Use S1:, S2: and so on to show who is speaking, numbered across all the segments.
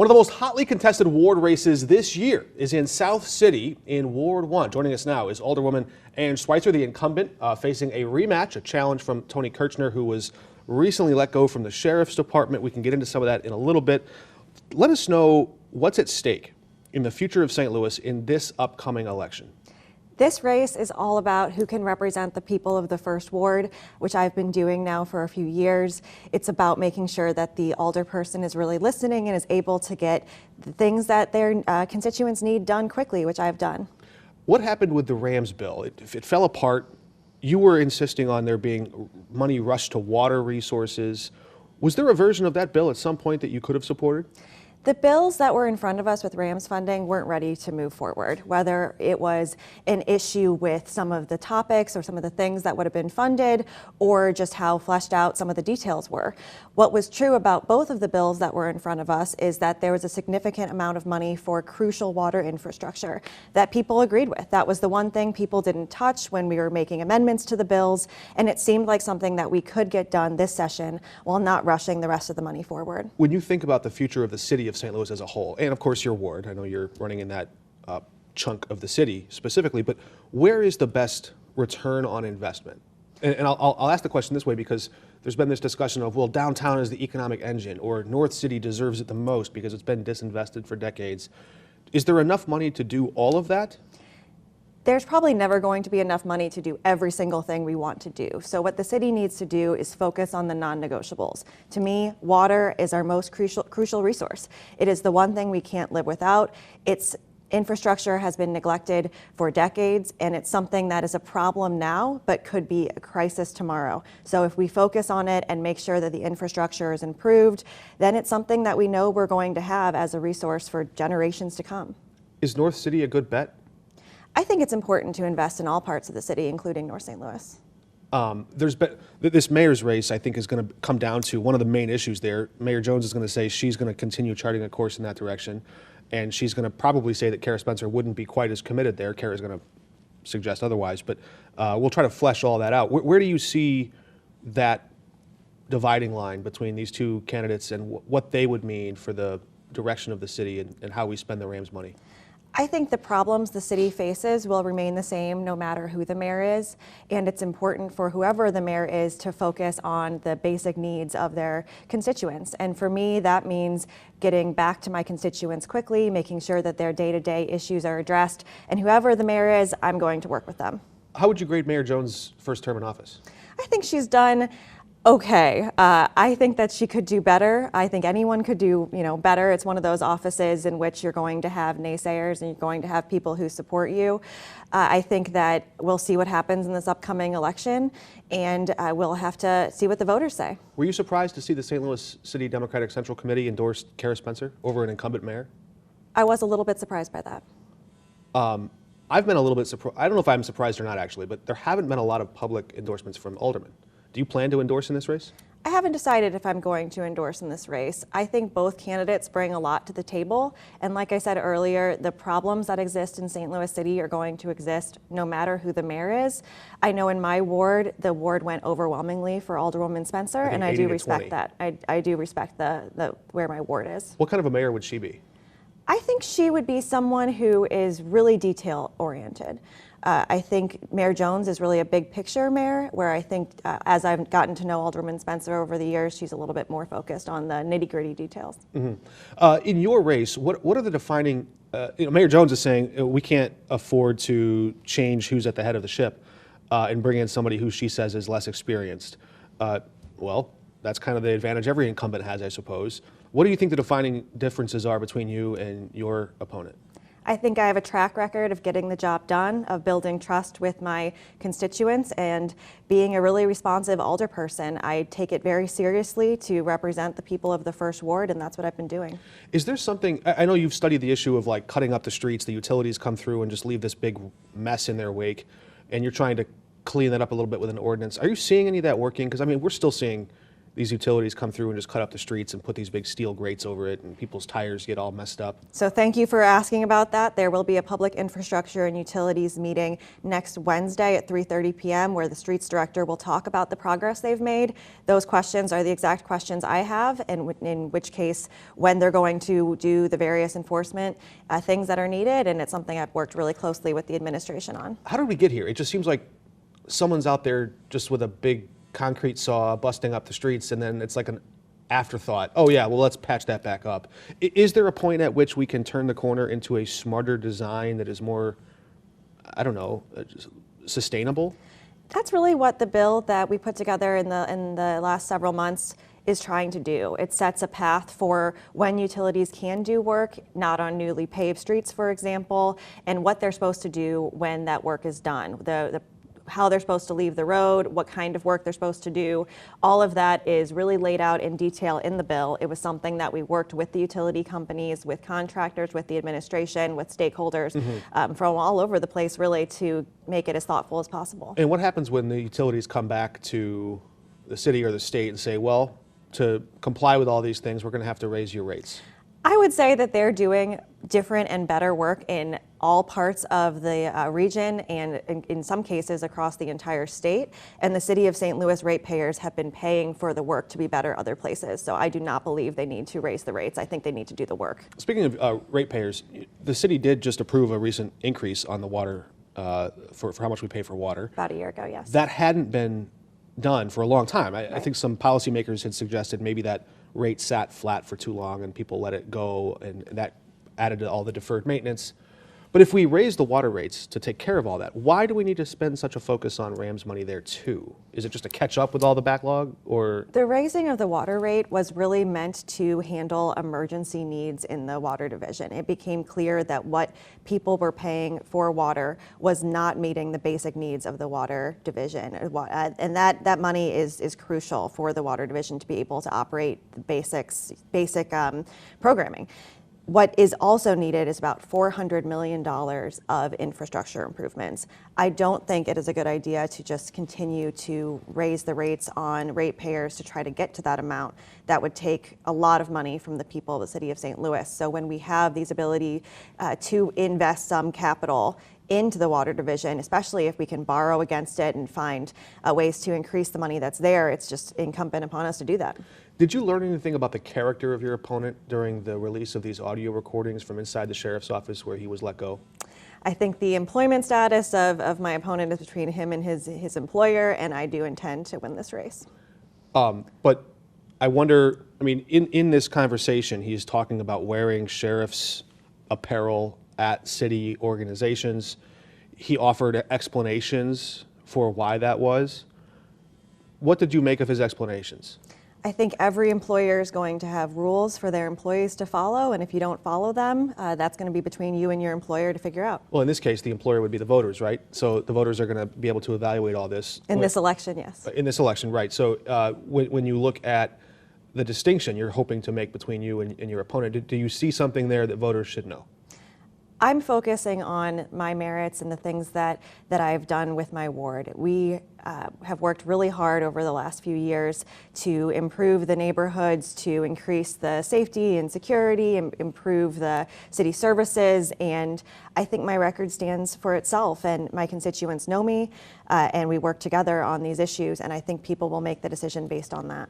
S1: One of the most hotly contested ward races this year is in South City in Ward 1. Joining us now is Alderwoman Anne Schweitzer, the incumbent, facing a rematch, a challenge from Tony Kirchner, who was recently let go from the Sheriff's Department. We can get into some of that in a little bit. Let us know what's at stake in the future of St. Louis in this upcoming election.
S2: This race is all about who can represent the people of the First Ward, which I've been doing now for a few years. It's about making sure that the alderperson is really listening and is able to get the things that their constituents need done quickly, which I've done.
S1: What happened with the Rams bill? It fell apart. You were insisting on there being money rushed to water resources. Was there a version of that bill at some point that you could have supported?
S2: The bills that were in front of us with Rams funding weren't ready to move forward, whether it was an issue with some of the topics or some of the things that would have been funded or just how fleshed out some of the details were. What was true about both of the bills that were in front of us is that there was a significant amount of money for crucial water infrastructure that people agreed with. That was the one thing people didn't touch when we were making amendments to the bills, and it seemed like something that we could get done this session while not rushing the rest of the money forward.
S1: When you think about the future of the city of St. Louis as a whole, and of course your ward, I know you're running in that chunk of the city specifically, but where is the best return on investment? And I'll ask the question this way because there's been this discussion of, well, downtown is the economic engine, or North City deserves it the most because it's been disinvested for decades. Is there enough money to do all of that?
S2: There's probably never going to be enough money to do every single thing we want to do. So what the city needs to do is focus on the non-negotiables. To me, water is our most crucial resource. It is the one thing we can't live without. Its infrastructure has been neglected for decades, and it's something that is a problem now, but could be a crisis tomorrow. So if we focus on it and make sure that the infrastructure is improved, then it's something that we know we're going to have as a resource for generations to come.
S1: Is North City a good bet?
S2: I think it's important to invest in all parts of the city, including North St. Louis.
S1: There's been, this mayor's race, I think, is going to come down to one of the main issues there. Mayor Jones is going to say she's going to continue charting a course in that direction, and she's going to probably say that Kara Spencer wouldn't be quite as committed there. Kara's going to suggest otherwise, but we'll try to flesh all that out. Where do you see that dividing line between these two candidates and what they would mean for the direction of the city and how we spend the Rams' money?
S2: I think the problems the city faces will remain the same no matter who the mayor is, and it's important for whoever the mayor is to focus on the basic needs of their constituents. And for me, that means getting back to my constituents quickly, making sure that their day-to-day issues are addressed, and whoever the mayor is, I'm going to work with them.
S1: How would you grade Mayor Jones' first term in office?
S2: I think she's done okay. I think that she could do better. I think anyone could do, better. It's one of those offices in which you're going to have naysayers and you're going to have people who support you. I think that we'll see what happens in this upcoming election, and we'll have to see what the voters say.
S1: Were you surprised to see the St. Louis City Democratic Central Committee endorse Kara Spencer over an incumbent mayor?
S2: I was a little bit surprised by that.
S1: I've been a little bit surprised. I don't know if I'm surprised or not, actually, but there haven't been a lot of public endorsements from aldermen. Do you plan to endorse in this race?
S2: I haven't decided if I'm going to endorse in this race. I think both candidates bring a lot to the table. And like I said earlier, the problems that exist in St. Louis City are going to exist no matter who the mayor is. I know in my ward, the ward went overwhelmingly for Alderwoman Spencer, and I do respect that. I do respect the where my ward is.
S1: What kind of a mayor would she be?
S2: I think she would be someone who is really detail-oriented. I think Mayor Jones is really a big picture mayor, where I think as I've gotten to know Alderwoman Spencer over the years, she's a little bit more focused on the nitty-gritty details.
S1: Mm-hmm. In your race, what are the defining, Mayor Jones is saying we can't afford to change who's at the head of the ship and bring in somebody who she says is less experienced. Well, that's kind of the advantage every incumbent has, I suppose. What do you think the defining differences are between you and your opponent?
S2: I think I have a track record of getting the job done, of building trust with my constituents, and being a really responsive alderperson. I take it very seriously to represent the people of the First Ward, and that's what I've been doing. Is
S1: there something, I know you've studied the issue of like cutting up the streets, the utilities come through and just leave this big mess in their wake, and you're trying to clean that up a little bit with an ordinance. Are you seeing any of that working? Because I mean, we're still seeing these utilities come through and just cut up the streets and put these big steel grates over it, and people's tires get all messed up.
S2: So thank you for asking about that. There will be a public infrastructure and utilities meeting next Wednesday at 3:30 p.m. where the streets director will talk about the progress they've made. Those questions are the exact questions I have, and in which case when they're going to do the various enforcement things that are needed, and it's something I've worked really closely with the administration on.
S1: How did we get here? It just seems like someone's out there just with a big concrete saw busting up the streets, and then it's like an afterthought. Oh yeah, well, let's patch that back up. Is there a point at which we can turn the corner into a smarter design that is more, I don't know, sustainable?
S2: That's really what the bill that we put together in the last several months is trying to do. It sets a path for when utilities can do work, not on newly paved streets, for example, and what they're supposed to do when that work is done. How they're supposed to leave the road, what kind of work they're supposed to do. All of that is really laid out in detail in the bill. It was something that we worked with the utility companies, with contractors, with the administration, with stakeholders from all over the place, really, to make it as thoughtful as possible.
S1: And what happens when the utilities come back to the city or the state and say, well, to comply with all these things, we're going to have to raise your rates?
S2: I would say that they're doing different and better work in all parts of the region, and in some cases across the entire state. And the City of St. Louis ratepayers have been paying for the work to be better other places. So I do not believe they need to raise the rates. I think they need to do the work.
S1: Speaking of ratepayers, the city did just approve a recent increase on the water, for how much we pay for water.
S2: About a year ago, yes.
S1: That hadn't been done for a long time. I think some policymakers had suggested maybe that rate sat flat for too long and people let it go, and that added to all the deferred maintenance. But if we raise the water rates to take care of all that, why do we need to spend such a focus on RAMS money there too? Is it just to catch up with all the backlog, or?
S2: The raising of the water rate was really meant to handle emergency needs in the water division. It became clear that what people were paying for water was not meeting the basic needs of the water division. And that money is crucial for the water division to be able to operate the basic programming. What is also needed is about $400 million of infrastructure improvements. I don't think it is a good idea to just continue to raise the rates on ratepayers to try to get to that amount. That would take a lot of money from the people of the City of St. Louis. So when we have these ability to invest some capital into the water division, especially if we can borrow against it and find ways to increase the money that's there, it's just incumbent upon us to do that.
S1: Did you learn anything about the character of your opponent during the release of these audio recordings from inside the sheriff's office where he was let go?
S2: I think the employment status of my opponent is between him and his employer, and I do intend to win this race.
S1: But I wonder, I mean, in this conversation, he's talking about wearing sheriff's apparel at city organizations. He offered explanations for why that was. What did you make of his explanations?
S2: I think every employer is going to have rules for their employees to follow, and if you don't follow them, that's going to be between you and your employer to figure out.
S1: Well, in this case, the employer would be the voters, right? So the voters are going to be able to evaluate all this.
S2: In this election, yes.
S1: In this election, right. So when you look at the distinction you're hoping to make between you and your opponent, do you see something there that voters should know?
S2: I'm focusing on my merits and the things that I've done with my ward. We have worked really hard over the last few years to improve the neighborhoods, to increase the safety and security, and improve the city services, and I think my record stands for itself, and my constituents know me, and we work together on these issues, and I think people will make the decision based on that.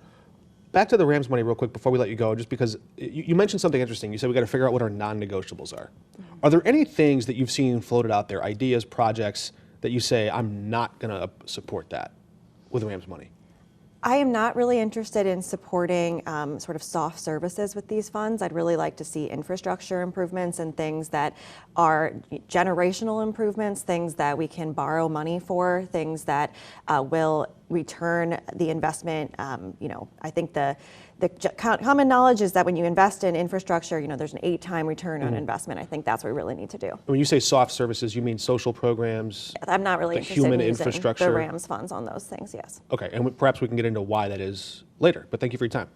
S1: Back to the RAMS money real quick before we let you go, just because you mentioned something interesting. You said we got to figure out what our non-negotiables are. Are there any things that you've seen floated out there, ideas, projects, that you say, I'm not going to support that with RAMS money?
S2: I am not really interested in supporting sort of soft services with these funds. I'd really like to see infrastructure improvements and things that are generational improvements, things that we can borrow money for, things that will return the investment. I think the common knowledge is that when you invest in infrastructure, there's an 8-time return on investment. I think that's what we really need to do.
S1: When you say soft services, you mean social programs?
S2: I'm not really interested
S1: human
S2: in using
S1: infrastructure,
S2: the RAMS funds on those things, yes.
S1: Okay, and perhaps we can get into why that is later, but thank you for your time.